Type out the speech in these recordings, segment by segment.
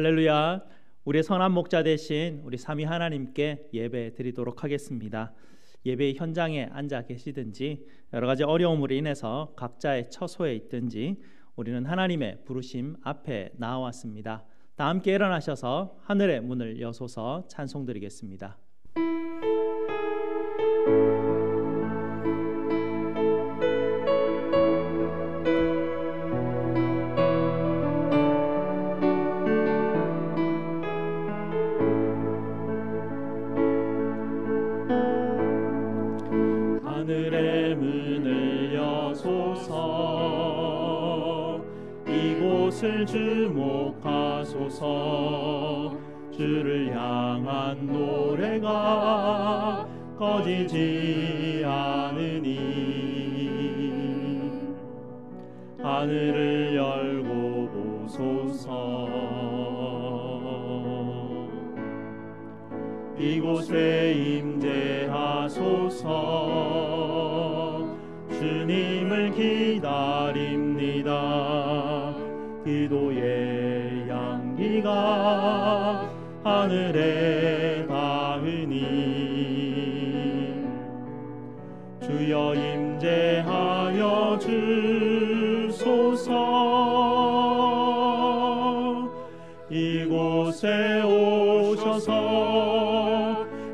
할렐루야. 우리의 선한 목자 되신 우리 삼위 하나님께 예배 드리도록 하겠습니다. 예배의 현장에 앉아 계시든지 여러 가지 어려움으로 인해서 각자의 처소에 있든지 우리는 하나님의 부르심 앞에 나왔습니다. 다 함께 일어나셔서 하늘의 문을 여소서 찬송드리겠습니다. 하늘의 문을 여소서 이곳을 주목하소서 주를 향한 노래가 꺼지지 않으니 하늘을 열고 보소서 이곳에 임재하소서 주님을 기다립니다. 기도의 향기가 하늘에 닿으니 주여 임재하여 주소서 이곳에 오셔서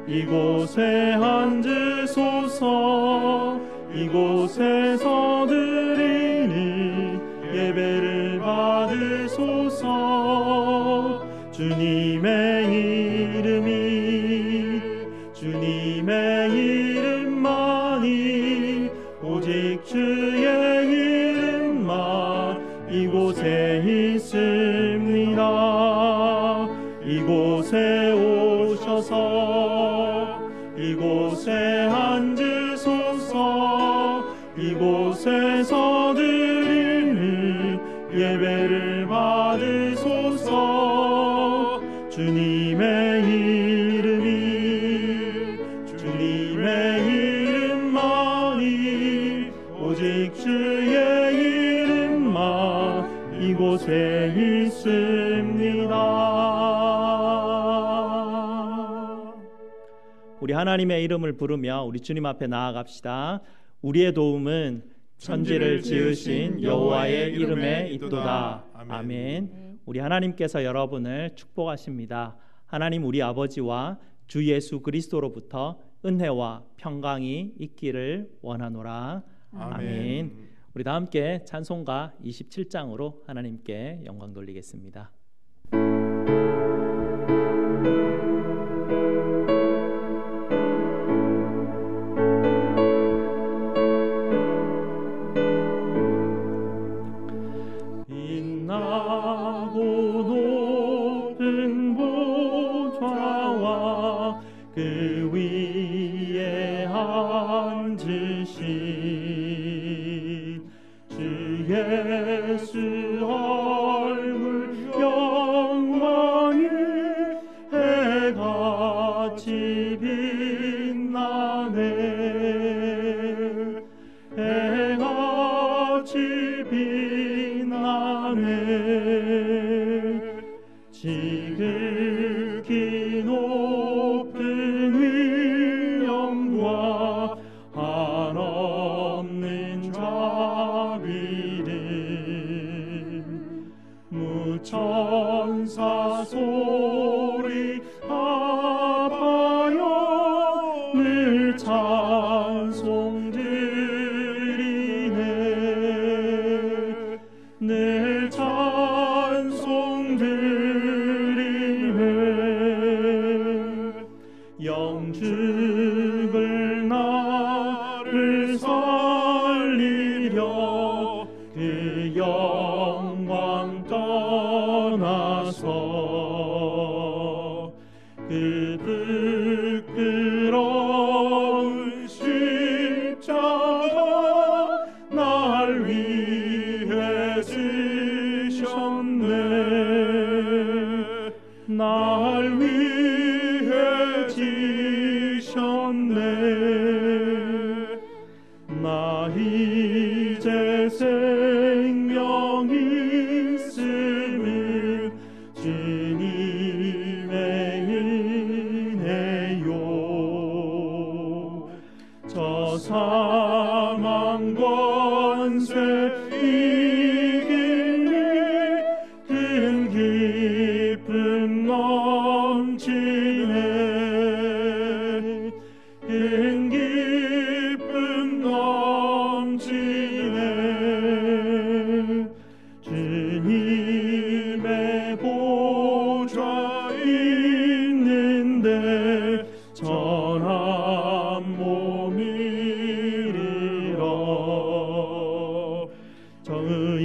이곳에 앉으소서 이곳에서 드리는 예배를 받으소서 주님의 이름만이 오직 주의 이름만 이곳에 있습니다. 이곳에 오셔서 이곳에 앉으소서 이곳에서 드리는 예배를 받으소서 주님의 이름만이 오직 주의 이름만 이곳에 있습니다. 우리 하나님의 이름을 부르며 우리 주님 앞에 나아갑시다. 우리의 도움은 천지를 지으신 여호와의 이름에 있도다. 아멘. 우리 하나님께서 여러분을 축복하십니다. 하나님 우리 아버지와 주 예수 그리스도로부터 은혜와 평강이 있기를 원하노라. 아멘. 우리 다 함께 찬송가 27장으로 하나님께 영광 돌리겠습니다. 그 위에 앉으신 주 예수 얼굴 영광이 해같이 빛나네 해같이 빛나네 지극히 높은 위엄과 한없는 자비를 무천사 소리 합하여 늘 찬송 드리네 늘 찬송 드리네 영죽을 나를 살리려 그 영광 떠나서 그 부끄러운 십자가 날 위해 지셨네 날 위해 지셨네 나 이제 생명 있음을 주님 지내요. 저 사망 권세 이기니 큰 기쁨 넘치네. 큰 기쁨 넘치네. 주님의 보좌 있는데 전한 몸이리라. 저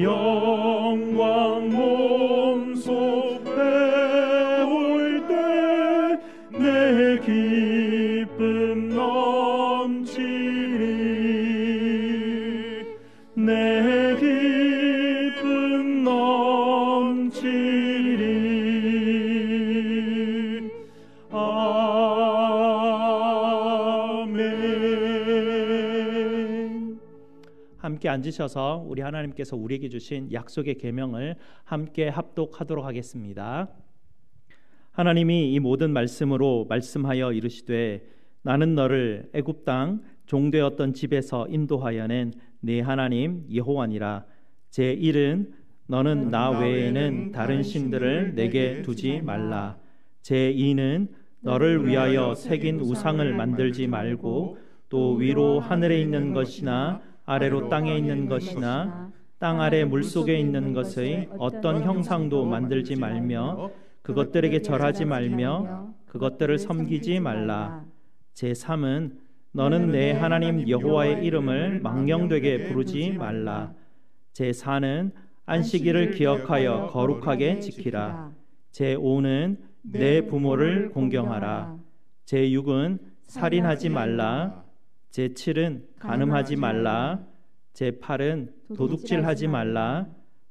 영광 몸소 배울 때 내 기쁨 넘치리. 내 기쁨 넘치리. 아멘. 함께 앉으셔서 우리 하나님께서 우리에게 주신 약속의 계명을 함께 합독하도록 하겠습니다. 하나님이 이 모든 말씀으로 말씀하여 이르시되 나는 너를 애굽 땅 종되었던 집에서 인도하여 낸 네 하나님 여호와니라. 제1은 너는 나 외에는 다른 신들을 내게 두지 말라. 제2는 너를 위하여 새긴 우상을 만들지 말고 또 위로 하늘에 있는 것이나 아래로 땅에 있는 것이나 땅 아래 물속에 있는 것의 어떤 형상도 만들지 말며 그것들에게 절하지 말며 그것들을 섬기지 말라. 제3은 너는 내 하나님 여호와의 이름을 망령되게 부르지 말라. 제4는 안식일을 기억하여 거룩하게 지키라. 제5는 내 부모를 공경하라. 제6은 살인하지 말라. 제7은 간음하지 말라. 제8은 도둑질하지 말라.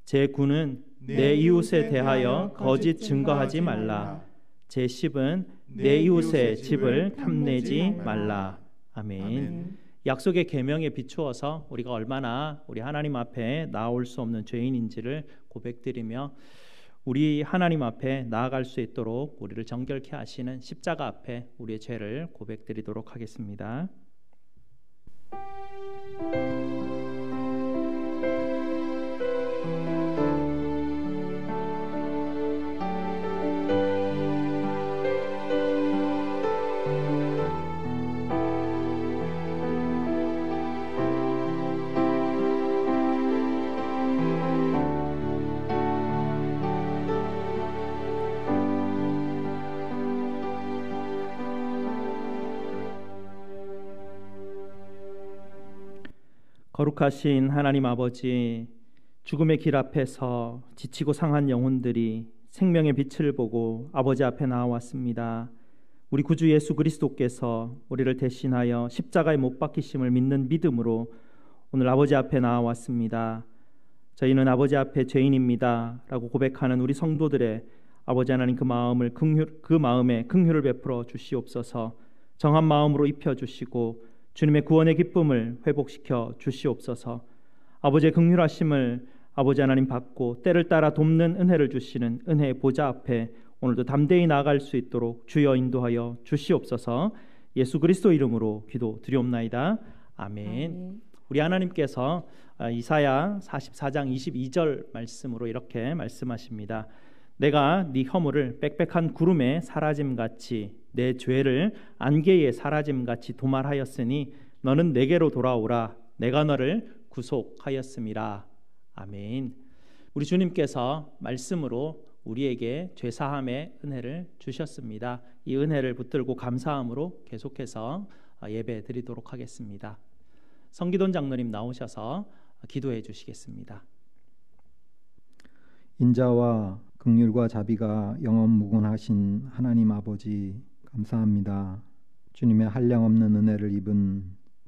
제9는 내 이웃에 대하여 거짓 증거하지 말라. 제10은 내 이웃의 집을 탐내지 말라. 아멘. 약속의 계명에 비추어서 우리가 얼마나 우리 하나님 앞에 나올 수 없는 죄인인지를 고백드리며 우리 하나님 앞에 나아갈 수 있도록 우리를 정결케 하시는 십자가 앞에 우리의 죄를 고백드리도록 하겠습니다. 거룩하신 하나님 아버지, 죽음의 길 앞에서 지치고 상한 영혼들이 생명의 빛을 보고 아버지 앞에 나왔습니다. 우리 구주 예수 그리스도께서 우리를 대신하여 십자가에 못 박히심을 믿는 믿음으로 오늘 아버지 앞에 나왔습니다. 저희는 아버지 앞에 죄인입니다 라고 고백하는 우리 성도들의 아버지 하나님 그 마음에 긍휼을 베풀어 주시옵소서. 정한 마음으로 입혀주시고 주님의 구원의 기쁨을 회복시켜 주시옵소서. 아버지의 긍휼하심을 아버지 하나님 받고 때를 따라 돕는 은혜를 주시는 은혜의 보좌 앞에 오늘도 담대히 나아갈 수 있도록 주여 인도하여 주시옵소서. 예수 그리스도 이름으로 기도드리옵나이다. 아멘. 우리 하나님께서 이사야 44장 22절 말씀으로 이렇게 말씀하십니다. 내가 네 허물을 빽빽한 구름에 사라짐같이 내 죄를 안개에 사라짐같이 도말하였으니 너는 내게로 돌아오라. 내가 너를 구속하였음이라. 아멘. 우리 주님께서 말씀으로 우리에게 죄사함의 은혜를 주셨습니다. 이 은혜를 붙들고 감사함으로 계속해서 예배 드리도록 하겠습니다. 성기돈 장로님 나오셔서 기도해 주시겠습니다. 인자와 긍휼과 자비가 영원무궁하신 하나님 아버지 감사합니다. 주님의 한량없는 은혜를 입은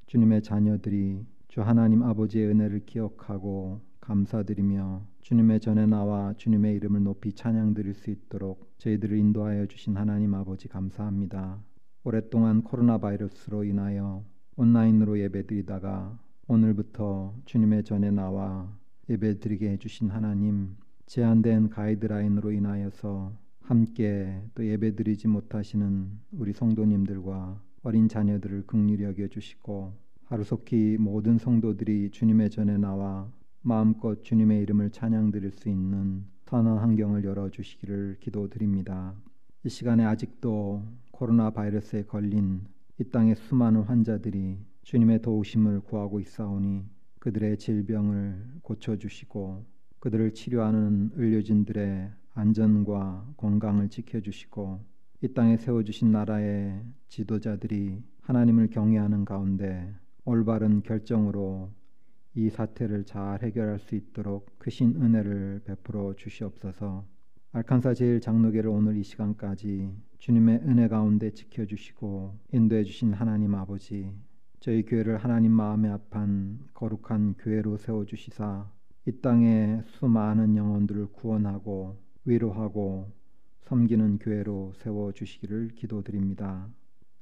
주님의 자녀들이 주 하나님 아버지의 은혜를 기억하고 감사드리며 주님의 전에 나와 주님의 이름을 높이 찬양드릴 수 있도록 저희들을 인도하여 주신 하나님 아버지 감사합니다. 오랫동안 코로나 바이러스로 인하여 온라인으로 예배드리다가 오늘부터 주님의 전에 나와 예배드리게 해주신 하나님, 제한된 가이드라인으로 인하여서 함께 또 예배드리지 못하시는 우리 성도님들과 어린 자녀들을 긍휼히 여겨주시고 하루속히 모든 성도들이 주님의 전에 나와 마음껏 주님의 이름을 찬양드릴 수 있는 선한 환경을 열어주시기를 기도드립니다. 이 시간에 아직도 코로나 바이러스에 걸린 이 땅의 수많은 환자들이 주님의 도우심을 구하고 있사오니 그들의 질병을 고쳐주시고 그들을 치료하는 의료진들의 안전과 건강을 지켜주시고 이 땅에 세워주신 나라의 지도자들이 하나님을 경외하는 가운데 올바른 결정으로 이 사태를 잘 해결할 수 있도록 크신 은혜를 베풀어 주시옵소서. 알칸사 제일장로교를 오늘 이 시간까지 주님의 은혜 가운데 지켜주시고 인도해 주신 하나님 아버지, 저희 교회를 하나님 마음에 합한 거룩한 교회로 세워주시사 이 땅의 수많은 영혼들을 구원하고 위로하고 섬기는 교회로 세워주시기를 기도드립니다.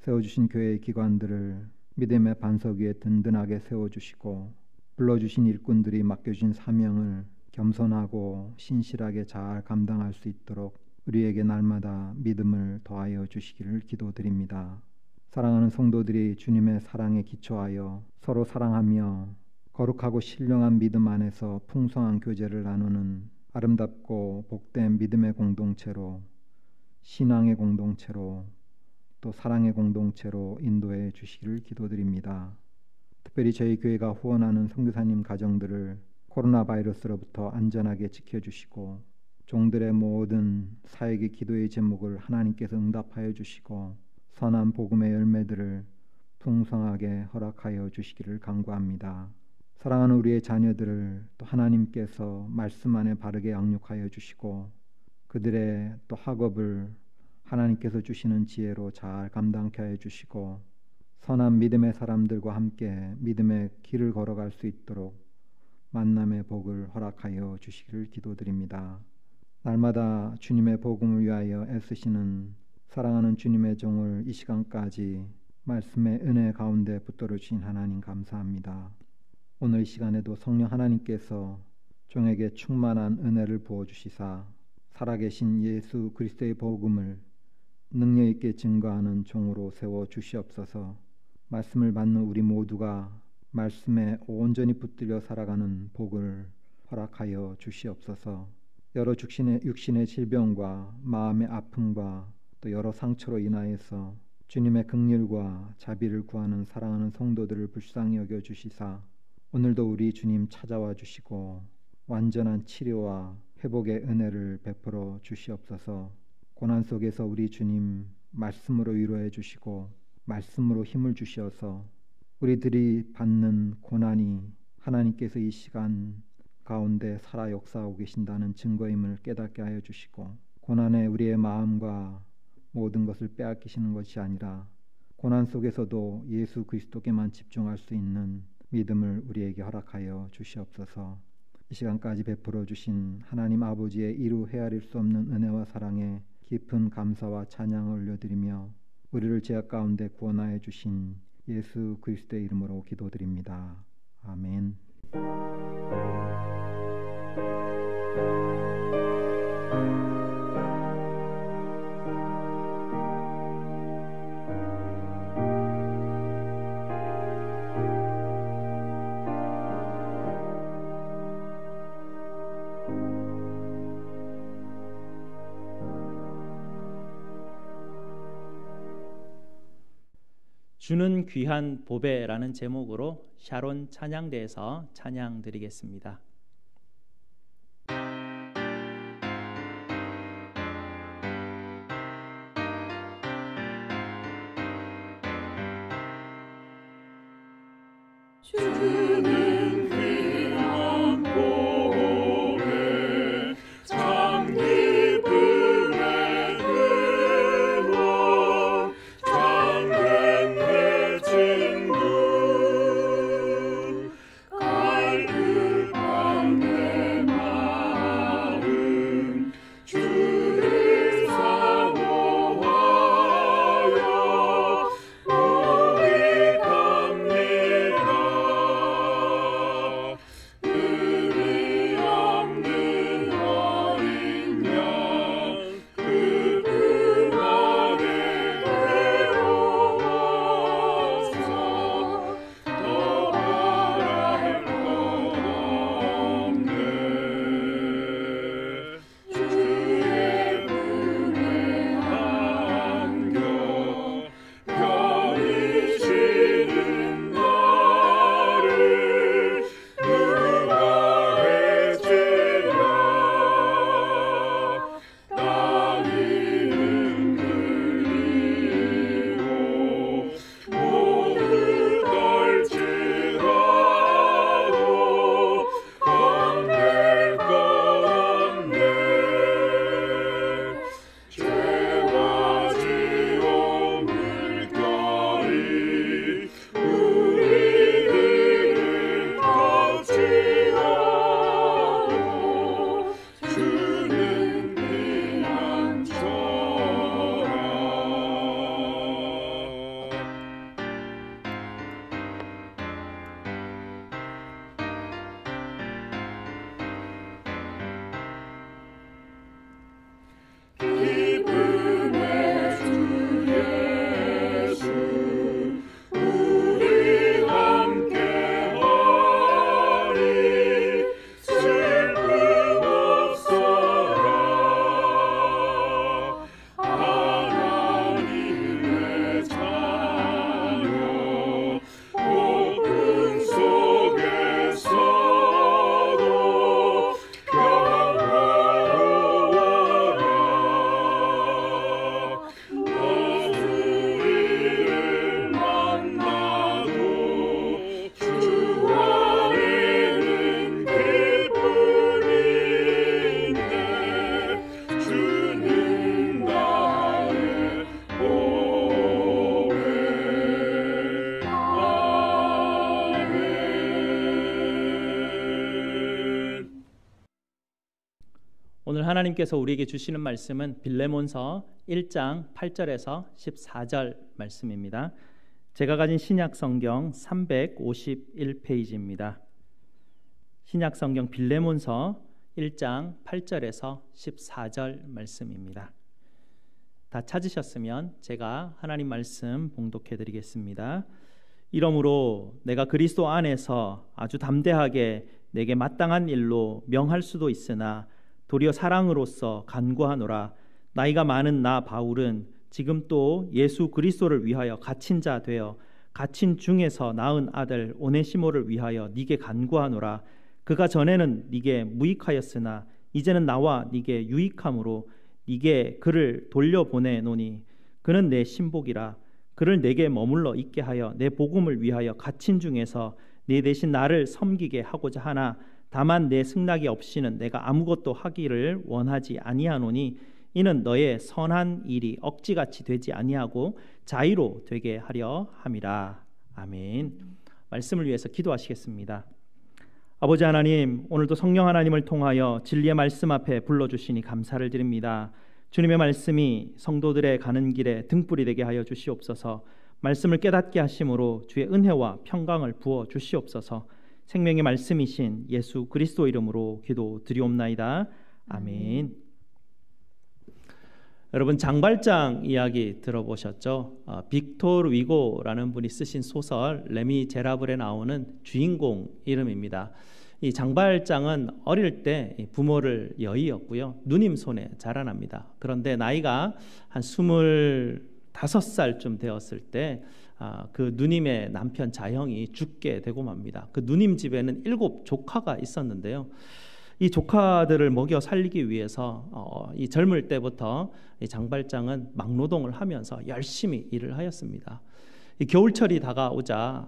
세워주신 교회의 기관들을 믿음의 반석 위에 든든하게 세워주시고 불러주신 일꾼들이 맡겨주신 사명을 겸손하고 신실하게 잘 감당할 수 있도록 우리에게 날마다 믿음을 더하여 주시기를 기도드립니다. 사랑하는 성도들이 주님의 사랑에 기초하여 서로 사랑하며 거룩하고 신령한 믿음 안에서 풍성한 교제를 나누는 아름답고 복된 믿음의 공동체로, 신앙의 공동체로, 또 사랑의 공동체로 인도해 주시기를 기도드립니다. 특별히 저희 교회가 후원하는 선교사님 가정들을 코로나 바이러스로부터 안전하게 지켜주시고 종들의 모든 사역의 기도의 제목을 하나님께서 응답하여 주시고 선한 복음의 열매들을 풍성하게 허락하여 주시기를 간구합니다. 사랑하는 우리의 자녀들을 또 하나님께서 말씀 안에 바르게 양육하여 주시고 그들의 또 학업을 하나님께서 주시는 지혜로 잘 감당케 하여 주시고 선한 믿음의 사람들과 함께 믿음의 길을 걸어갈 수 있도록 만남의 복을 허락하여 주시기를 기도드립니다. 날마다 주님의 복음을 위하여 애쓰시는 사랑하는 주님의 종을 이 시간까지 말씀의 은혜 가운데 붙들어 주신 하나님 감사합니다. 오늘 이 시간에도 성령 하나님께서 종에게 충만한 은혜를 부어주시사 살아계신 예수 그리스도의 복음을 능력 있게 증거하는 종으로 세워 주시옵소서. 말씀을 받는 우리 모두가 말씀에 온전히 붙들려 살아가는 복을 허락하여 주시옵소서. 여러 육신의 질병과 마음의 아픔과 또 여러 상처로 인하여서 주님의 긍휼과 자비를 구하는 사랑하는 성도들을 불쌍히 여겨 주시사 오늘도 우리 주님 찾아와 주시고 완전한 치료와 회복의 은혜를 베풀어 주시옵소서. 고난 속에서 우리 주님 말씀으로 위로해 주시고 말씀으로 힘을 주셔서 우리들이 받는 고난이 하나님께서 이 시간 가운데 살아 역사하고 계신다는 증거임을 깨닫게 하여 주시고 고난에 우리의 마음과 모든 것을 빼앗기시는 것이 아니라 고난 속에서도 예수 그리스도께만 집중할 수 있는 믿음을 우리에게 허락하여 주시옵소서. 이 시간까지 베풀어 주신 하나님 아버지의 이루 헤아릴 수 없는 은혜와 사랑에 깊은 감사와 찬양을 올려드리며 우리를 죄악 가운데 구원하여 주신 예수 그리스도의 이름으로 기도드립니다. 아멘. 주는 귀한 보배라는 제목으로 샤론 찬양대에서 찬양 드리겠습니다. 주는 귀한 보배 참 기쁨의 근원 참된 내 친구 갈급한 내 마음 주를 사모하여 우리 갑니다. 하나님께서 우리에게 주시는 말씀은 빌레몬서 1장 8절에서 14절 말씀입니다. 제가 가진 신약 성경 351페이지입니다. 신약 성경 빌레몬서 1장 8절에서 14절 말씀입니다. 다 찾으셨으면 제가 하나님 말씀 봉독해 드리겠습니다. 이러므로 내가 그리스도 안에서 아주 담대하게 내게 마땅한 일로 명할 수도 있으나 도리어 사랑으로서 간구하노라. 나이가 많은 나 바울은 지금 또 예수 그리스도를 위하여 갇힌 자 되어 갇힌 중에서 낳은 아들 오네시모를 위하여 네게 간구하노라. 그가 전에는 네게 무익하였으나 이제는 나와 네게 유익함으로 네게 그를 돌려보내노니 그는 내 신복이라. 그를 내게 머물러 있게 하여 내 복음을 위하여 갇힌 중에서 네 대신 나를 섬기게 하고자 하나 다만 내 승낙이 없이는 내가 아무것도 하기를 원하지 아니하노니 이는 너의 선한 일이 억지같이 되지 아니하고 자의로 되게 하려 함이라. 아멘. 말씀을 위해서 기도하시겠습니다. 아버지 하나님, 오늘도 성령 하나님을 통하여 진리의 말씀 앞에 불러주시니 감사를 드립니다. 주님의 말씀이 성도들의 가는 길에 등불이 되게 하여 주시옵소서. 말씀을 깨닫게 하심으로 주의 은혜와 평강을 부어 주시옵소서. 생명의 말씀이신 예수 그리스도 이름으로 기도드리옵나이다. 아멘. 여러분, 장발장 이야기 들어보셨죠? 빅토르 위고라는 분이 쓰신 소설 레미제라블에 나오는 주인공 이름입니다. 이 장발장은 어릴 때 부모를 여의었고요, 누님 손에 자라납니다. 그런데 나이가 한 25살쯤 되었을 때 그 누님의 남편 자형이 죽게 되고 맙니다. 그 누님 집에는 7 조카가 있었는데요, 이 조카들을 먹여 살리기 위해서 이 젊을 때부터 이 장발장은 막노동을 하면서 열심히 일을 하였습니다. 이 겨울철이 다가오자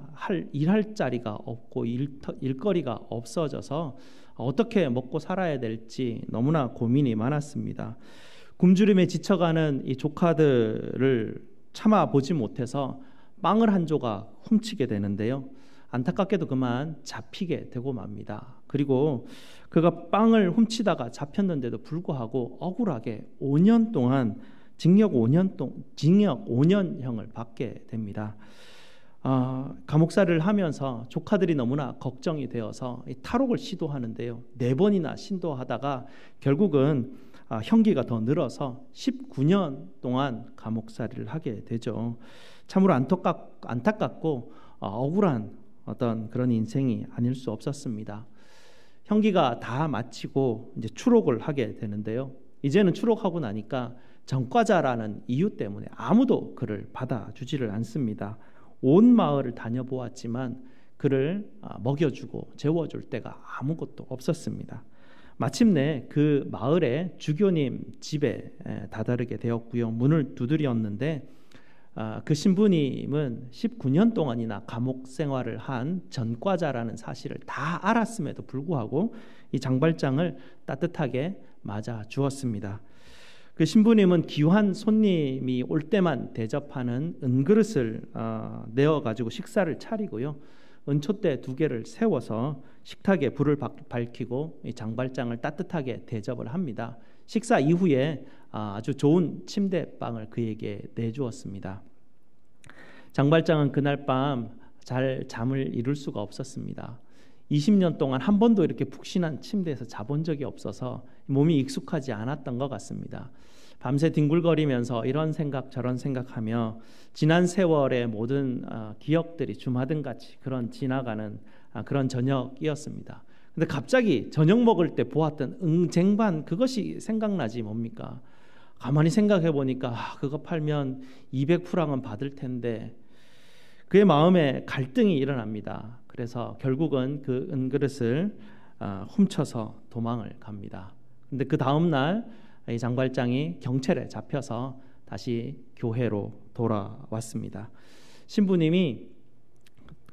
일할 자리가 없고 일거리가 없어져서 어떻게 먹고 살아야 될지 너무나 고민이 많았습니다. 굶주림에 지쳐가는 이 조카들을 참아보지 못해서 빵을 한 조각 훔치게 되는데요, 안타깝게도 그만 잡히게 되고 맙니다. 그리고 그가 빵을 훔치다가 잡혔는데도 불구하고 억울하게 5년 동안 징역 5년형을 받게 됩니다. 감옥살이를 하면서 조카들이 너무나 걱정이 되어서 탈옥을 시도하는데요, 4번이나 시도하다가 결국은 형기가 더 늘어서 19년 동안 감옥살이를 하게 되죠. 참으로 안타깝고 억울한 어떤 그런 인생이 아닐 수 없었습니다. 형기가 다 마치고 이제 추록을 하게 되는데요, 이제는 추록하고 나니까 전과자라는 이유 때문에 아무도 그를 받아주지를 않습니다. 온 마을을 다녀보았지만 그를 먹여주고 재워줄 데가 아무것도 없었습니다. 마침내 그 마을의 주교님 집에 다다르게 되었고요, 문을 두드렸는데 그 신부님은 19년 동안이나 감옥 생활을 한 전과자라는 사실을 다 알았음에도 불구하고 이 장발장을 따뜻하게 맞아 주었습니다. 그 신부님은 귀한 손님이 올 때만 대접하는 은그릇을 내어가지고 식사를 차리고요, 은촛대 2개를 세워서 식탁에 불을 밝히고 이 장발장을 따뜻하게 대접을 합니다. 식사 이후에 아주 좋은 침대방을 그에게 내주었습니다. 장발장은 그날 밤 잘 잠을 이룰 수가 없었습니다. 20년 동안 한 번도 이렇게 푹신한 침대에서 자본 적이 없어서 몸이 익숙하지 않았던 것 같습니다. 밤새 뒹굴거리면서 이런 생각 저런 생각하며 지난 세월의 모든 기억들이 주마등같이 그런 지나가는 그런 저녁이었습니다. 근데 갑자기 저녁 먹을 때 보았던 쟁반 그것이 생각나지 뭡니까? 가만히 생각해 보니까 그거 팔면 200프랑은 받을 텐데 그의 마음에 갈등이 일어납니다. 그래서 결국은 그 은그릇을 훔쳐서 도망을 갑니다. 근데 그 다음 날 이 장발장이 경찰에 잡혀서 다시 교회로 돌아왔습니다. 신부님이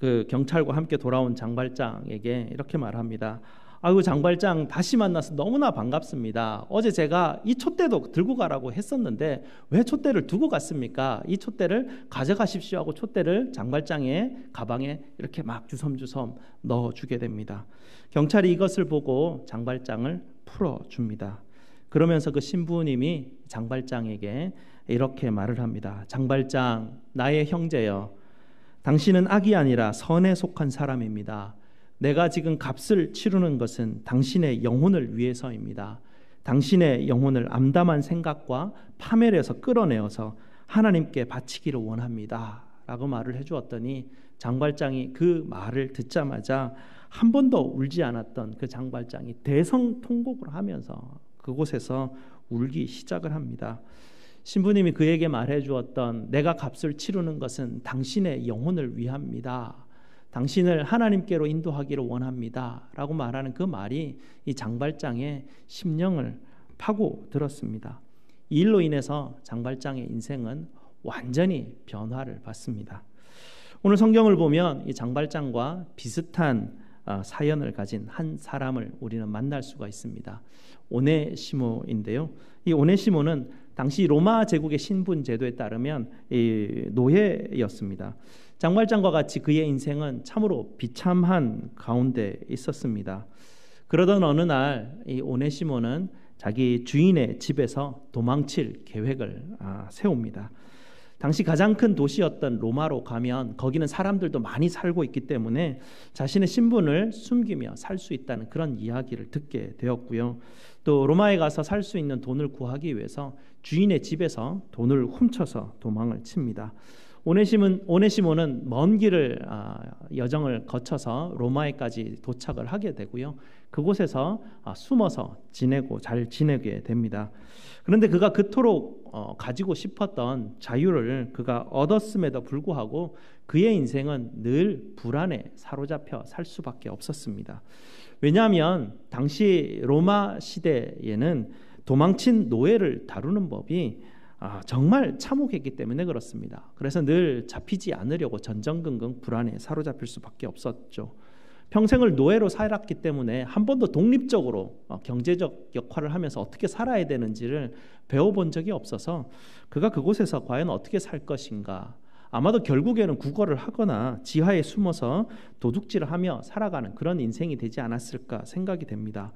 그 경찰과 함께 돌아온 장발장에게 이렇게 말합니다. 아이고, 장발장 다시 만나서 너무나 반갑습니다. 어제 제가 이 촛대도 들고 가라고 했었는데 왜 촛대를 두고 갔습니까? 이 촛대를 가져가십시오 하고 촛대를 장발장의 가방에 이렇게 막 주섬주섬 넣어주게 됩니다. 경찰이 이것을 보고 장발장을 풀어줍니다. 그러면서 그 신부님이 장발장에게 이렇게 말을 합니다. 장발장, 나의 형제여, 당신은 악이 아니라 선에 속한 사람입니다. 내가 지금 값을 치르는 것은 당신의 영혼을 위해서입니다. 당신의 영혼을 암담한 생각과 파멸에서 끌어내어서 하나님께 바치기를 원합니다. 라고 말을 해주었더니 장발장이 그 말을 듣자마자 한 번도 울지 않았던 그 장발장이 대성통곡을 하면서 그곳에서 울기 시작을 합니다. 신부님이 그에게 말해 주었던 내가 값을 치르는 것은 당신의 영혼을 위함이다. 당신을 하나님께로 인도하기를 원합니다. 라고 말하는 그 말이 이 장발장의 심령을 파고들었습니다. 이 일로 인해서 장발장의 인생은 완전히 변화를 받습니다. 오늘 성경을 보면 이 장발장과 비슷한 사연을 가진 한 사람을 우리는 만날 수가 있습니다. 오네시모인데요. 이 오네시모는 당시 로마 제국의 신분 제도에 따르면 노예였습니다. 장발장과 같이 그의 인생은 참으로 비참한 가운데 있었습니다. 그러던 어느 날 이 오네시모는 자기 주인의 집에서 도망칠 계획을 세웁니다. 당시 가장 큰 도시였던 로마로 가면 거기는 사람들도 많이 살고 있기 때문에 자신의 신분을 숨기며 살 수 있다는 그런 이야기를 듣게 되었고요. 또 로마에 가서 살 수 있는 돈을 구하기 위해서 주인의 집에서 돈을 훔쳐서 도망을 칩니다. 오네시모는 먼 길을 여정을 거쳐서 로마에까지 도착을 하게 되고요. 그곳에서 숨어서 잘 지내게 됩니다. 그런데 그가 그토록 가지고 싶었던 자유를 그가 얻었음에도 불구하고 그의 인생은 늘 불안에 사로잡혀 살 수밖에 없었습니다. 왜냐하면 당시 로마 시대에는 도망친 노예를 다루는 법이 정말 참혹했기 때문에 그렇습니다. 그래서 늘 잡히지 않으려고 전전긍긍 불안에 사로잡힐 수밖에 없었죠. 평생을 노예로 살았기 때문에 한 번도 독립적으로 경제적 역할을 하면서 어떻게 살아야 되는지를 배워본 적이 없어서 그가 그곳에서 과연 어떻게 살 것인가, 아마도 결국에는 구걸을 하거나 지하에 숨어서 도둑질을 하며 살아가는 그런 인생이 되지 않았을까 생각이 됩니다.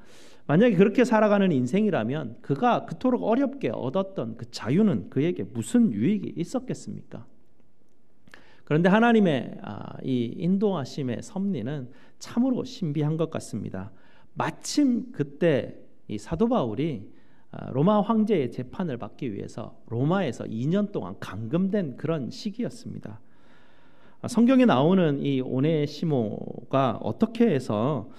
만약에 그렇게 살아가는 인생이라면 그가 그토록 어렵게 얻었던 그 자유는 그에게 무슨 유익이 있었겠습니까? 그런데 하나님의 이 인도하심의 섭리는 참으로 신비한 것 같습니다. 마침 그때 이 사도 바울이 로마 황제의 재판을 받기 위해서 로마에서 2년 동안 감금된 그런 시기였습니다. 성경에 나오는 이 오네시모가 어떻게 해서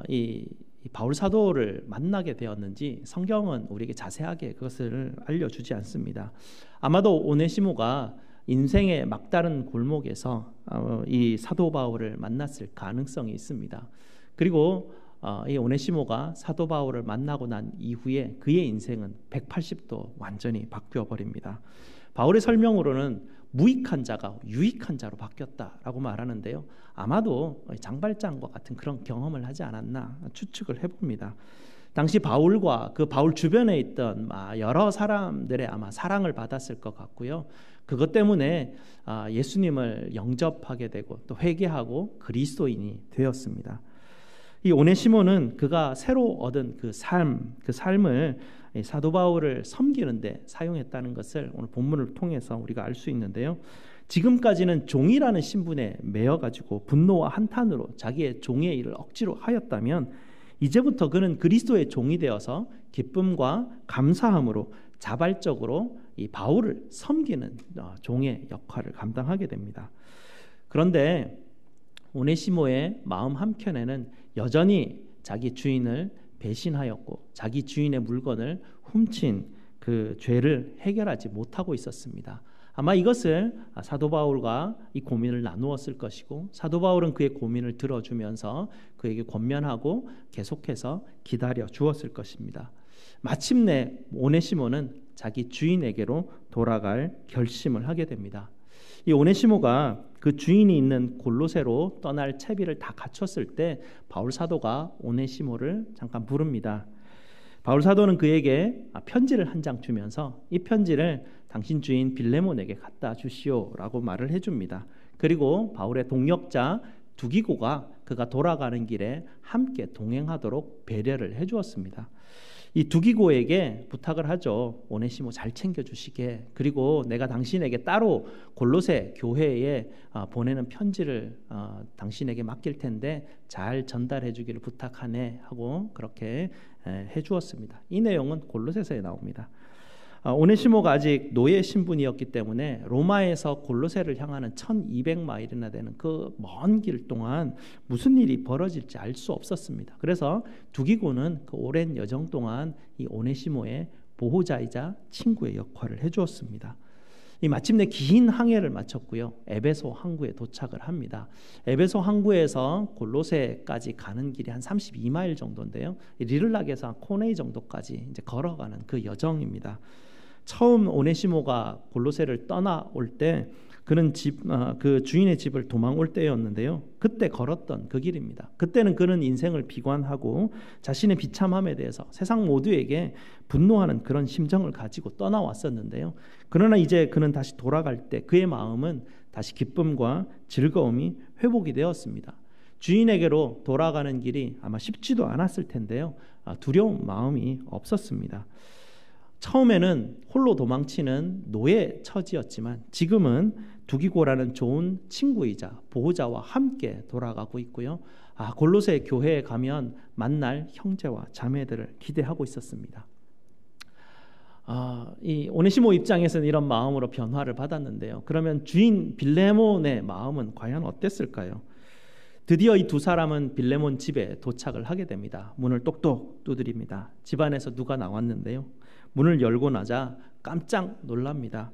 이 바울 사도를 만나게 되었는지 성경은 우리에게 자세하게 그것을 알려주지 않습니다. 아마도 오네시모가 인생의 막다른 골목에서 이 사도 바울을 만났을 가능성이 있습니다. 그리고 이 오네시모가 사도 바울을 만나고 난 이후에 그의 인생은 180도 완전히 바뀌어 버립니다. 바울의 설명으로는 무익한 자가 유익한 자로 바뀌었다라고 말하는데요. 아마도 장발장과 같은 그런 경험을 하지 않았나 추측을 해봅니다. 당시 바울과 그 바울 주변에 있던 여러 사람들의 아마 사랑을 받았을 것 같고요. 그것 때문에 예수님을 영접하게 되고 또 회개하고 그리스도인이 되었습니다. 이 오네시모는 그가 새로 얻은 그 삶을 사도 바울을 섬기는 데 사용했다는 것을 오늘 본문을 통해서 우리가 알 수 있는데요. 지금까지는 종이라는 신분에 매여가지고 분노와 한탄으로 자기의 종의 일을 억지로 하였다면 이제부터 그는 그리스도의 종이 되어서 기쁨과 감사함으로 자발적으로 이 바울을 섬기는 종의 역할을 감당하게 됩니다. 그런데 오네시모의 마음 한켠에는 여전히 자기 주인을 배신하였고 자기 주인의 물건을 훔친 그 죄를 해결하지 못하고 있었습니다. 아마 이것을 사도 바울과 이 고민을 나누었을 것이고 사도 바울은 그의 고민을 들어주면서 그에게 권면하고 계속해서 기다려 주었을 것입니다. 마침내 오네시모는 자기 주인에게로 돌아갈 결심을 하게 됩니다. 이 오네시모가 그 주인이 있는 골로새로 떠날 채비를 다 갖췄을 때 바울 사도가 오네시모를 잠깐 부릅니다. 바울 사도는 그에게 편지를 한 장 주면서 이 편지를 당신 주인 빌레몬에게 갖다 주시오라고 말을 해줍니다. 그리고 바울의 동역자 두기고가 그가 돌아가는 길에 함께 동행하도록 배려를 해주었습니다. 이 두기고에게 부탁을 하죠. 오네시모 잘 챙겨주시게. 그리고 내가 당신에게 따로 골로새 교회에 보내는 편지를 당신에게 맡길 텐데 잘 전달해 주기를 부탁하네 하고 그렇게 해주었습니다. 이 내용은 골로새서에 나옵니다. 오네시모가 아직 노예 신분이었기 때문에 로마에서 골로새를 향하는 1200마일이나 되는 그 먼 길 동안 무슨 일이 벌어질지 알 수 없었습니다. 그래서 두기고는 그 오랜 여정 동안 이 오네시모의 보호자이자 친구의 역할을 해주었습니다. 이 마침내 긴 항해를 마쳤고요. 에베소 항구에 도착을 합니다. 에베소 항구에서 골로새까지 가는 길이 한 32마일 정도인데요. 리를락에서 코네이 정도까지 이제 걸어가는 그 여정입니다. 처음 오네시모가 골로새를 떠나올 때 그는 그 주인의 집을 도망올 때였는데요. 그때 걸었던 그 길입니다. 그때는 그는 인생을 비관하고 자신의 비참함에 대해서 세상 모두에게 분노하는 그런 심정을 가지고 떠나왔었는데요. 그러나 이제 그는 다시 돌아갈 때 그의 마음은 다시 기쁨과 즐거움이 회복이 되었습니다. 주인에게로 돌아가는 길이 아마 쉽지도 않았을 텐데요. 두려운 마음이 없었습니다. 처음에는 홀로 도망치는 노예 처지였지만 지금은 두기고라는 좋은 친구이자 보호자와 함께 돌아가고 있고요. 골로새 교회에 가면 만날 형제와 자매들을 기대하고 있었습니다. 이 오네시모 입장에서는 이런 마음으로 변화를 받았는데요. 그러면 주인 빌레몬의 마음은 과연 어땠을까요? 드디어 이 두 사람은 빌레몬 집에 도착을 하게 됩니다. 문을 똑똑 두드립니다. 집안에서 누가 나왔는데요. 문을 열고 나자 깜짝 놀랍니다.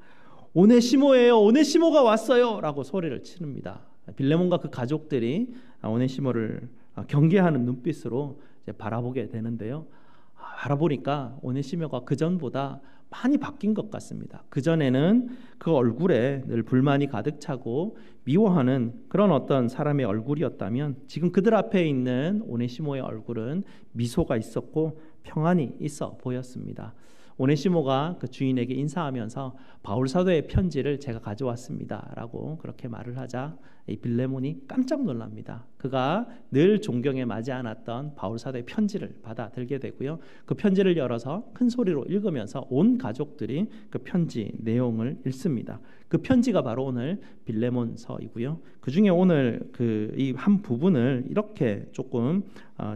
오네시모예요. 오네시모가 왔어요. 라고 소리를 치릅니다. 빌레몬과 그 가족들이 오네시모를 경계하는 눈빛으로 이제 바라보게 되는데요. 바라보니까 오네시모가 그전보다 많이 바뀐 것 같습니다. 그전에는 그 얼굴에 늘 불만이 가득 차고 미워하는 그런 어떤 사람의 얼굴이었다면 지금 그들 앞에 있는 오네시모의 얼굴은 미소가 있었고 평안이 있어 보였습니다. 오네시모가 그 주인에게 인사하면서 바울 사도의 편지를 제가 가져왔습니다 라고 그렇게 말을 하자 이 빌레몬이 깜짝 놀랍니다. 그가 늘 존경에 맞지 않았던 바울 사도의 편지를 받아들게 되고요. 그 편지를 열어서 큰 소리로 읽으면서 온 가족들이 그 편지 내용을 읽습니다. 그 편지가 바로 오늘 빌레몬서이고요. 그 중에 오늘 그 이 한 부분을 이렇게 조금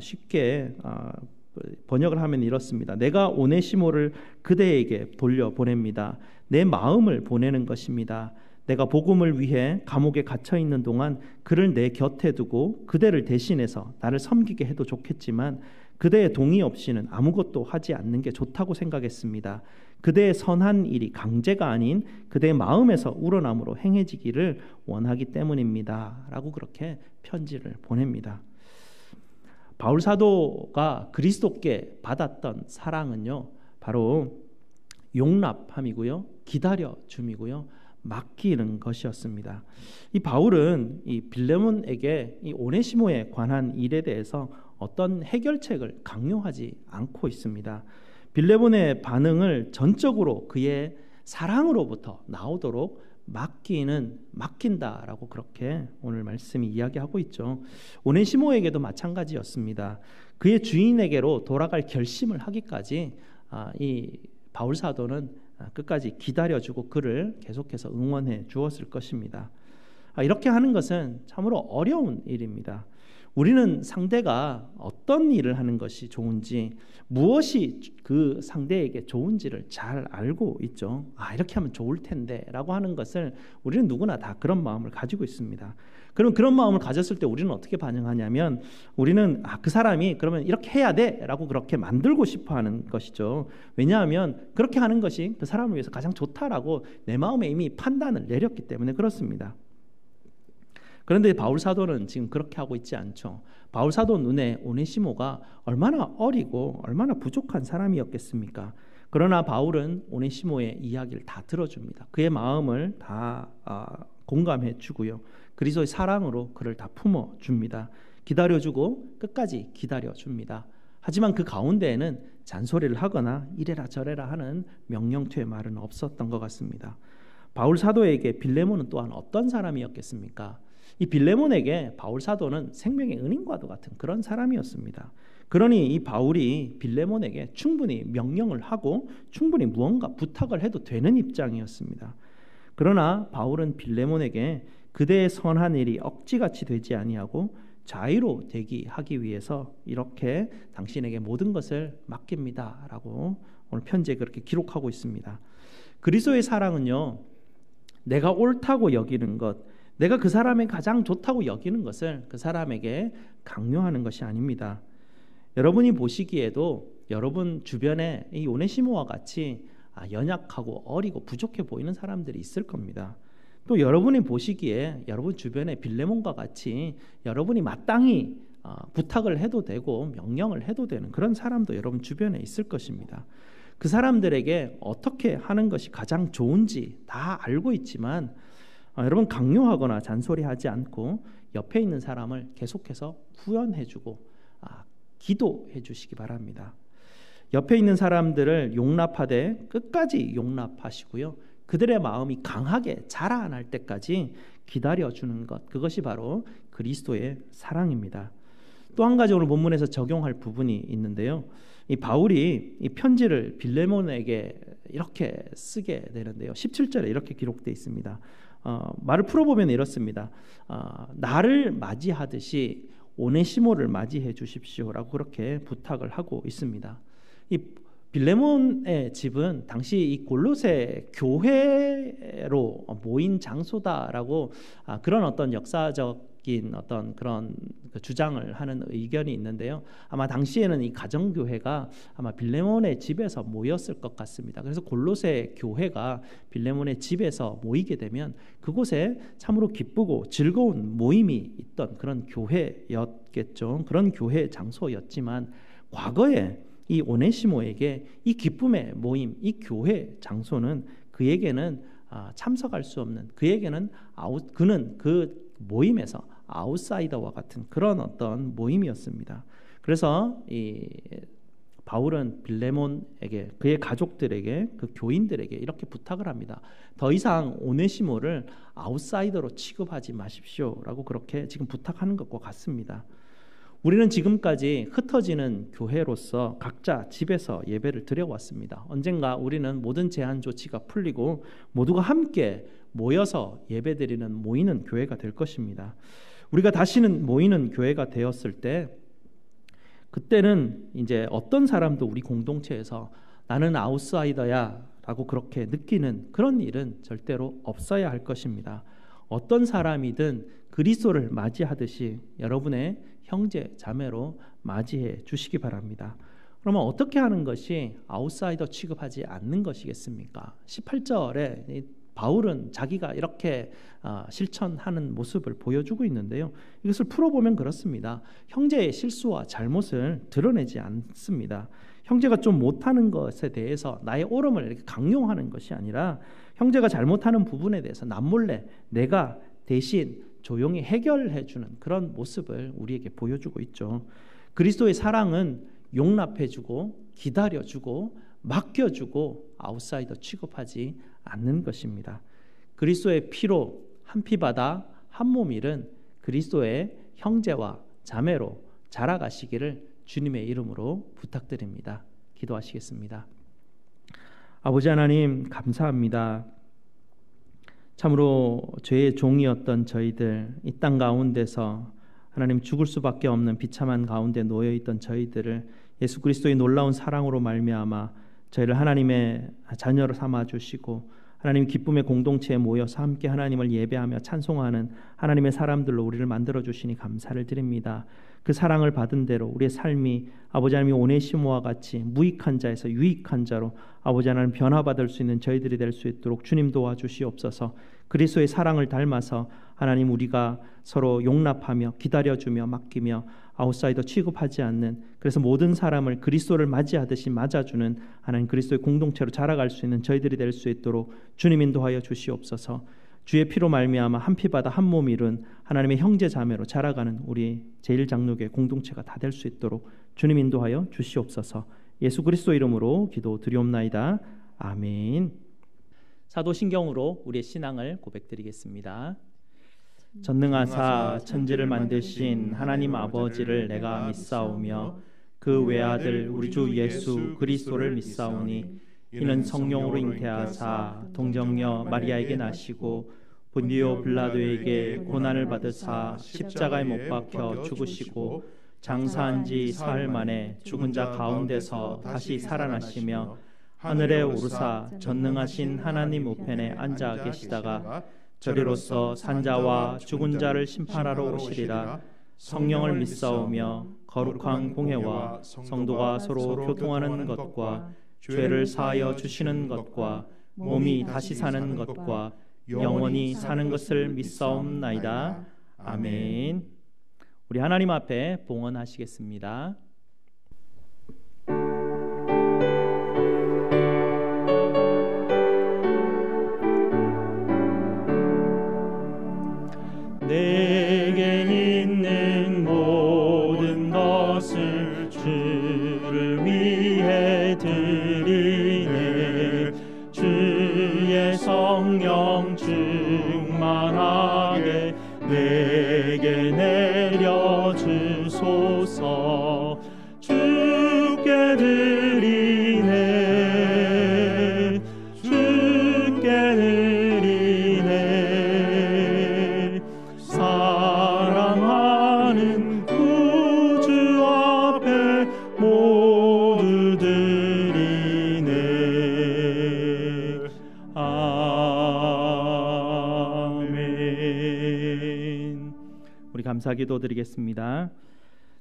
쉽게 번역을 하면 이렇습니다. 내가 오네시모를 그대에게 돌려보냅니다. 내 마음을 보내는 것입니다. 내가 복음을 위해 감옥에 갇혀 있는 동안 그를 내 곁에 두고 그대를 대신해서 나를 섬기게 해도 좋겠지만 그대의 동의 없이는 아무것도 하지 않는 게 좋다고 생각했습니다. 그대의 선한 일이 강제가 아닌 그대의 마음에서 우러남으로 행해지기를 원하기 때문입니다. 라고 그렇게 편지를 보냅니다. 바울 사도가 그리스도께 받았던 사랑은요, 바로 용납함이고요, 기다려줌이고요, 맡기는 것이었습니다. 이 바울은 이 빌레몬에게 이 오네시모에 관한 일에 대해서 어떤 해결책을 강요하지 않고 있습니다. 빌레몬의 반응을 전적으로 그의 사랑으로부터 나오도록 맡긴다라고 그렇게 오늘 말씀이 이야기하고 있죠. 오네시모에게도 마찬가지였습니다. 그의 주인에게로 돌아갈 결심을 하기까지 이 바울 사도는 끝까지 기다려주고 그를 계속해서 응원해 주었을 것입니다. 이렇게 하는 것은 참으로 어려운 일입니다. 우리는 상대가 어떤 일을 하는 것이 좋은지, 무엇이 그 상대에게 좋은지를 잘 알고 있죠. 이렇게 하면 좋을 텐데 라고 하는 것을 우리는 누구나 다 그런 마음을 가지고 있습니다. 그럼 그런 마음을 가졌을 때 우리는 어떻게 반응하냐면 우리는 그 사람이 그러면 이렇게 해야 돼 라고 그렇게 만들고 싶어 하는 것이죠. 왜냐하면 그렇게 하는 것이 그 사람을 위해서 가장 좋다라고 내 마음에 이미 판단을 내렸기 때문에 그렇습니다. 그런데 바울 사도는 지금 그렇게 하고 있지 않죠. 바울 사도 눈에 오네시모가 얼마나 어리고 얼마나 부족한 사람이었겠습니까? 그러나 바울은 오네시모의 이야기를 다 들어줍니다. 그의 마음을 다 공감해 주고요. 그리스도의 사랑으로 그를 다 품어줍니다. 기다려주고 끝까지 기다려줍니다. 하지만 그 가운데에는 잔소리를 하거나 이래라 저래라 하는 명령투의 말은 없었던 것 같습니다. 바울 사도에게 빌레몬은 또한 어떤 사람이었겠습니까? 이 빌레몬에게 바울 사도는 생명의 은인과도 같은 그런 사람이었습니다. 그러니 이 바울이 빌레몬에게 충분히 명령을 하고 충분히 무언가 부탁을 해도 되는 입장이었습니다. 그러나 바울은 빌레몬에게 그대의 선한 일이 억지같이 되지 아니하고 자유로 되게 하기 위해서 이렇게 당신에게 모든 것을 맡깁니다 라고 오늘 편지에 그렇게 기록하고 있습니다. 그리스도의 사랑은요, 내가 옳다고 여기는 것, 내가 그 사람이 가장 좋다고 여기는 것을 그 사람에게 강요하는 것이 아닙니다. 여러분이 보시기에도 여러분 주변에 이 오네시모와 같이 연약하고 어리고 부족해 보이는 사람들이 있을 겁니다. 또 여러분이 보시기에 여러분 주변에 빌레몬과 같이 여러분이 마땅히 부탁을 해도 되고 명령을 해도 되는 그런 사람도 여러분 주변에 있을 것입니다. 그 사람들에게 어떻게 하는 것이 가장 좋은지 다 알고 있지만 여러분 강요하거나 잔소리하지 않고 옆에 있는 사람을 계속해서 후원해주고 기도해 주시기 바랍니다. 옆에 있는 사람들을 용납하되 끝까지 용납하시고요. 그들의 마음이 강하게 자라날 때까지 기다려주는 것, 그것이 바로 그리스도의 사랑입니다. 또 한 가지 오늘 본문에서 적용할 부분이 있는데요. 이 바울이 이 편지를 빌레몬에게 이렇게 쓰게 되는데요. 17절에 이렇게 기록되어 있습니다. 말을 풀어보면 이렇습니다. 나를 맞이하듯이 오네시모를 맞이해 주십시오라고 그렇게 부탁을 하고 있습니다. 이 빌레몬의 집은 당시 이 골로새 교회로 모인 장소다라고 그런 어떤 역사적인 어떤 그런 주장을 하는 의견이 있는데요. 아마 당시에는 이 가정교회가 아마 빌레몬의 집에서 모였을 것 같습니다. 그래서 골로새 교회가 빌레몬의 집에서 모이게 되면 그곳에 참으로 기쁘고 즐거운 모임이 있던 그런 교회였겠죠. 그런 교회 장소였지만 과거에 이 오네시모에게 이 기쁨의 모임, 이 교회 장소는 그에게는 참석할 수 없는, 그에게는 그는 그 모임에서 아웃사이더와 같은 그런 어떤 모임이었습니다. 그래서 이 바울은 빌레몬에게, 그의 가족들에게, 그 교인들에게 이렇게 부탁을 합니다. 더 이상 오네시모를 아웃사이더로 취급하지 마십시오라고 그렇게 지금 부탁하는 것과 같습니다. 우리는 지금까지 흩어지는 교회로서 각자 집에서 예배를 드려왔습니다. 언젠가 우리는 모든 제한 조치가 풀리고 모두가 함께 모여서 예배드리는 모이는 교회가 될 것입니다. 우리가 다시는 모이는 교회가 되었을 때 그때는 이제 어떤 사람도 우리 공동체에서 나는 아웃사이더야 라고 그렇게 느끼는 그런 일은 절대로 없어야 할 것입니다. 어떤 사람이든 그리스도를 맞이하듯이 여러분의 형제 자매로 맞이해 주시기 바랍니다. 그러면 어떻게 하는 것이 아웃사이더 취급하지 않는 것이겠습니까? 18절에 바울은 자기가 이렇게 실천하는 모습을 보여주고 있는데요. 이것을 풀어보면 그렇습니다. 형제의 실수와 잘못을 드러내지 않습니다. 형제가 좀 못하는 것에 대해서 나의 옳음을 이렇게 강요하는 것이 아니라 형제가 잘못하는 부분에 대해서 남몰래 내가 대신 조용히 해결해주는 그런 모습을 우리에게 보여주고 있죠. 그리스도의 사랑은 용납해주고 기다려주고 맡겨주고 아웃사이더 취급하지 않는 것입니다. 그리스도의 피로 한 피 받아 한 몸 잃은 그리스도의 형제와 자매로 자라가시기를 주님의 이름으로 부탁드립니다. 기도하시겠습니다. 아버지 하나님 감사합니다. 참으로 죄의 종이었던 저희들, 이 땅 가운데서 하나님 죽을 수밖에 없는 비참한 가운데 놓여있던 저희들을 예수 그리스도의 놀라운 사랑으로 말미암아 저희를 하나님의 자녀로 삼아주시고 하나님 기쁨의 공동체에 모여서 함께 하나님을 예배하며 찬송하는 하나님의 사람들로 우리를 만들어주시니 감사를 드립니다. 그 사랑을 받은 대로 우리의 삶이 아버지 하나님 오네시모와 같이 무익한 자에서 유익한 자로 아버지 하나님 변화받을 수 있는 저희들이 될 수 있도록 주님 도와주시옵소서. 그리스도의 사랑을 닮아서 하나님 우리가 서로 용납하며 기다려주며 맡기며 아웃사이더 취급하지 않는, 그래서 모든 사람을 그리스도를 맞이하듯이 맞아주는 하나님 그리스도의 공동체로 자라갈 수 있는 저희들이 될 수 있도록 주님 인도하여 주시옵소서. 주의 피로 말미암아 한 피 받아 한 몸 이룬 하나님의 형제 자매로 자라가는 우리 제1장로교회 공동체가 다 될 수 있도록 주님 인도하여 주시옵소서. 예수 그리스도 이름으로 기도 드리옵나이다. 아멘. 사도신경으로 우리의 신앙을 고백드리겠습니다. 전능하사 천지를 만드신 하나님 아버지를 내가 믿사오며 그 외아들 우리 주 예수 그리스도를 믿사오니 이는 성령으로 잉태하사 동정녀 마리아에게 나시고 본디오 빌라도에게 고난을 받으사 십자가에 못 박혀 죽으시고 장사한 지 사흘 만에 죽은 자 가운데서 다시 살아나시며 하늘에 오르사 전능하신 하나님 우편에 앉아 계시다가 저리로서 산자와 죽은 자를 심판하러 오시리라. 성령을 믿사오며 거룩한 공회와 성도가 서로 교통하는 것과 죄를 사하여 주시는 것과 몸이 다시 사는 것과 영원히 사는 것을 믿사옵나이다. 아멘. 우리 하나님 앞에 봉헌하시겠습니다. 내게 있는 모든 것을 주를 위해 드리네. 주의 성령 충만하게 내게 내려주소서. 주께 드리네. 주께 드리네. 사랑하는 구주 앞에 모두 드리네. 아멘. 우리 감사기도 드리겠습니다.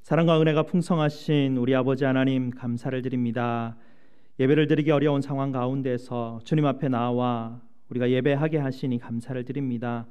사랑과 은혜가 풍성하신 우리 아버지 하나님 감사를 드립니다. 예배를 드리기 어려운 상황 가운데서 주님 앞에 나와 우리가 예배하게 하시니 감사를 드립니다.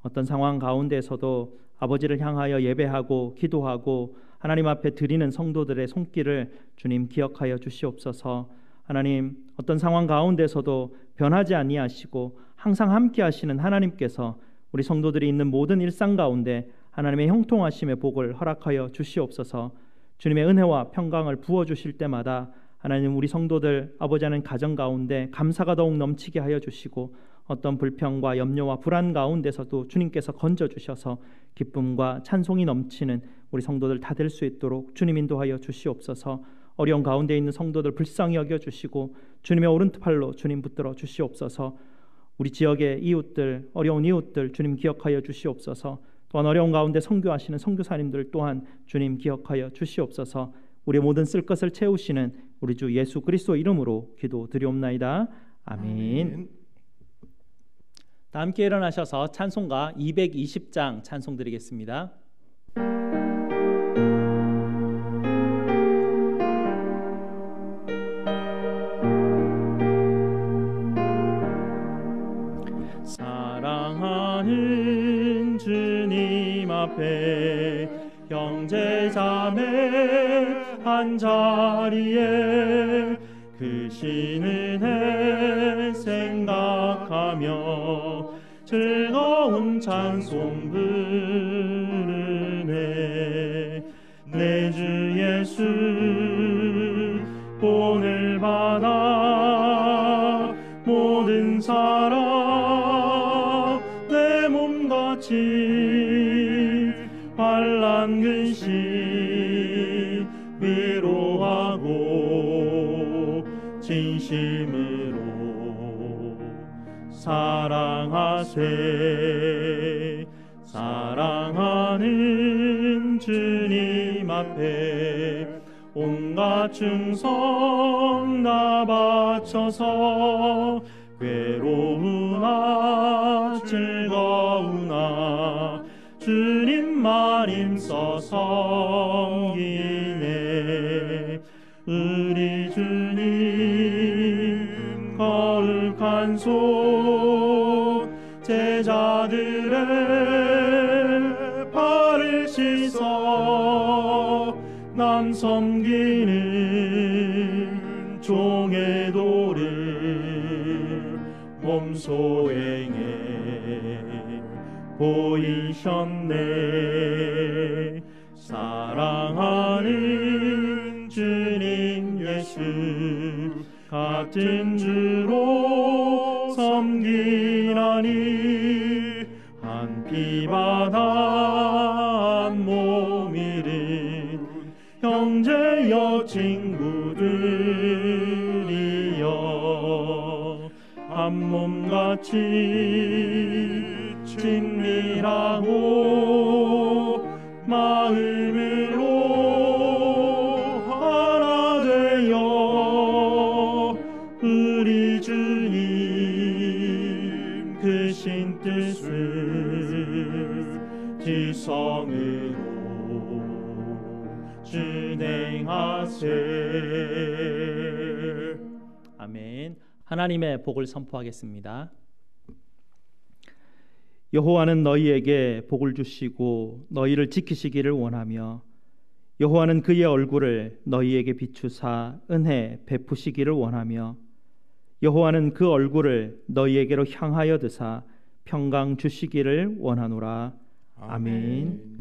어떤 상황 가운데서도 아버지를 향하여 예배하고 기도하고 하나님 앞에 드리는 성도들의 손길을 주님 기억하여 주시옵소서. 하나님, 어떤 상황 가운데서도 변하지 아니하시고 항상 함께 하시는 하나님께서 우리 성도들이 있는 모든 일상 가운데 하나님의 형통하심의 복을 허락하여 주시옵소서. 주님의 은혜와 평강을 부어주실 때마다 하나님 우리 성도들 아버지 하나님 가정 가운데 감사가 더욱 넘치게 하여 주시고 어떤 불평과 염려와 불안 가운데서도 주님께서 건져주셔서 기쁨과 찬송이 넘치는 우리 성도들 다 될 수 있도록 주님 인도하여 주시옵소서. 어려운 가운데 있는 성도들 불쌍히 여겨주시고 주님의 오른팔로 주님 붙들어 주시옵소서. 우리 지역의 이웃들, 어려운 이웃들 주님 기억하여 주시옵소서. 또한 어려운 가운데 선교하시는 선교사님들 또한 주님 기억하여 주시옵소서. 우리의 모든 쓸 것을 채우시는 우리 주 예수 그리스도 이름으로 기도드리옵나이다. 아멘. 다 함께 일어나셔서 찬송가 220장 찬송 드리겠습니다. 사랑하는 주님 앞에 형제자매 한자리에 그 신은혜 생각하며 즐거운 찬송 부르네. 내 주 예수 본을 받아 모든 사람 내 몸같이 환난 근심 위로하고 진심으로 사랑하세. 사랑하는 주님 앞에 온갖 충성 다 바쳐서 괴로우나 즐거우나 주님만 힘써 섬기네. 우리 주님 거룩한 손 제자들의 발을 씻어 남 섬기는 종의 도를 몸소 행해 보이셨네. 사랑하는 주님 예수 같은 주로 섬기나니 한 피바다 한 몸 이룬 형제여 친구들이여 한 몸같이 친밀하고 마음으로 하나 되어 우리 주님 크신 뜻을 지성으로 진행하세. 아멘. 하나님의 복을 선포하겠습니다. 여호와는 너희에게 복을 주시고 너희를 지키시기를 원하며 여호와는 그의 얼굴을 너희에게 비추사 은혜 베푸시기를 원하며 여호와는 그 얼굴을 너희에게로 향하여 드사 평강 주시기를 원하노라. 아멘.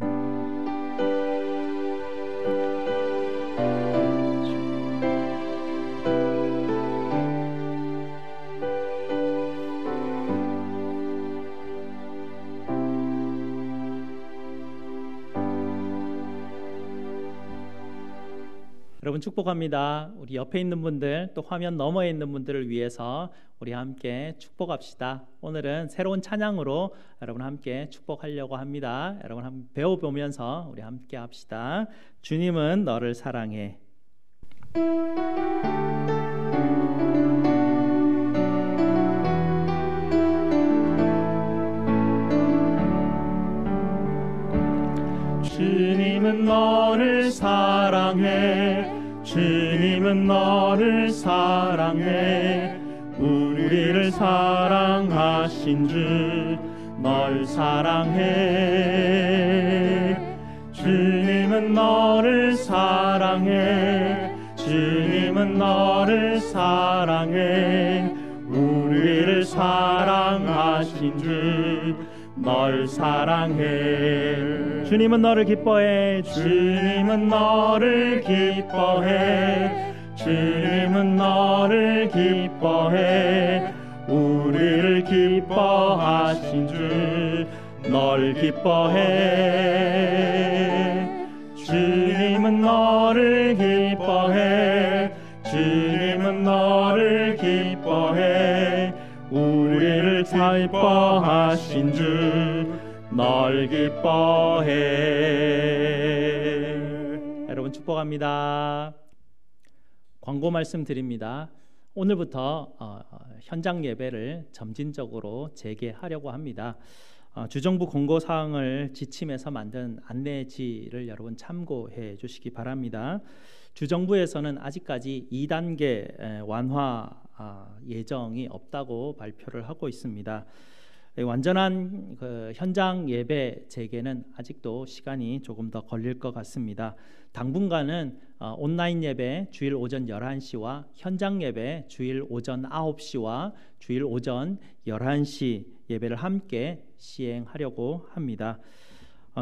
여러분 축복합니다. 우리 옆에 있는 분들 또 화면 너머에 있는 분들을 위해서 우리 함께 축복합시다. 오늘은 새로운 찬양으로 여러분 함께 축복하려고 합니다. 여러분 한번 배워보면서 우리 함께 합시다. 주님은 너를 사랑해. 주님은 너를 사랑해. 주님은 너를 사랑해. 우리를 사랑하신 주 널 사랑해. 주님은 너를 사랑해. 주님은 너를 사랑해. 우리를 사랑하신 주 널 사랑해. 주님은 너를 기뻐해. 주님은 너를 기뻐해. 주님은 너를 기뻐해. 우리를 기뻐하신 주 널 기뻐해. 주님은 너를 기뻐해. 주님은 너를 기뻐해. 우리를 기뻐하신 주 널 기뻐해. 여러분 축복합니다. 광고 말씀드립니다. 오늘부터 현장 예배를 점진적으로 재개하려고 합니다. 주정부 공고사항을 지침해서 만든 안내지를 여러분 참고해 주시기 바랍니다. 주정부에서는 아직까지 2단계 완화 예정이 없다고 발표를 하고 있습니다. 완전한 현장 예배 재개는 아직도 시간이 조금 더 걸릴 것 같습니다. 당분간은 온라인 예배 주일 오전 11시와 현장 예배 주일 오전 9시와 주일 오전 11시 예배를 함께 시행하려고 합니다.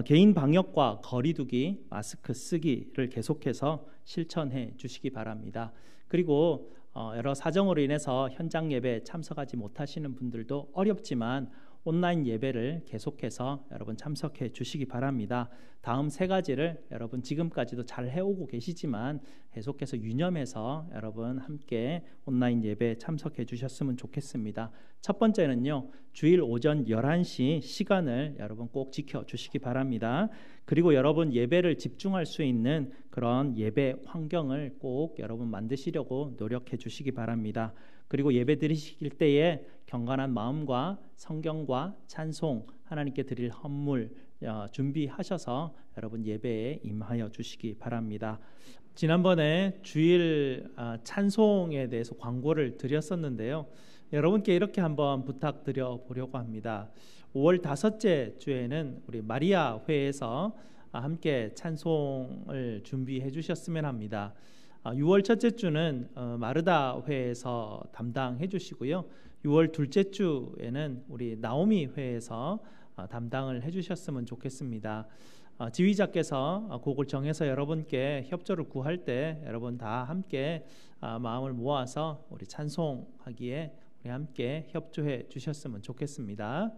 개인 방역과 거리 두기, 마스크 쓰기를 계속해서 실천해 주시기 바랍니다. 그리고 여러 사정으로 인해서 현장 예배에 참석하지 못하시는 분들도 어렵지만 온라인 예배를 계속해서 여러분 참석해 주시기 바랍니다. 다음 세 가지를 여러분 지금까지도 잘 해오고 계시지만 계속해서 유념해서 여러분 함께 온라인 예배에 참석해 주셨으면 좋겠습니다. 첫 번째는요, 주일 오전 11시 시간을 여러분 꼭 지켜주시기 바랍니다. 그리고 여러분 예배를 집중할 수 있는 그런 예배 환경을 꼭 여러분 만드시려고 노력해 주시기 바랍니다. 그리고 예배 드리실 때에 경건한 마음과 성경과 찬송, 하나님께 드릴 헌물 준비하셔서 여러분 예배에 임하여 주시기 바랍니다. 지난번에 주일 찬송에 대해서 광고를 드렸었는데요. 여러분께 이렇게 한번 부탁드려 보려고 합니다. 5월 5째 주에는 우리 마리아 회에서 함께 찬송을 준비해 주셨으면 합니다. 6월 첫째 주는 마르다 회에서 담당해 주시고요. 6월 둘째 주에는 우리 나오미 회에서 담당을 해주셨으면 좋겠습니다. 지휘자께서 곡을 정해서 여러분께 협조를 구할 때 여러분 다 함께 마음을 모아서 우리 찬송하기에 우리 함께 협조해 주셨으면 좋겠습니다.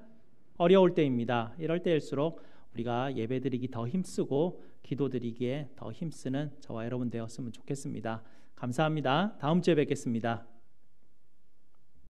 어려울 때입니다. 이럴 때일수록 우리가 예배드리기 더 힘쓰고 기도드리기에 더 힘쓰는 저와 여러분 되었으면 좋겠습니다. 감사합니다. 다음 주에 뵙겠습니다.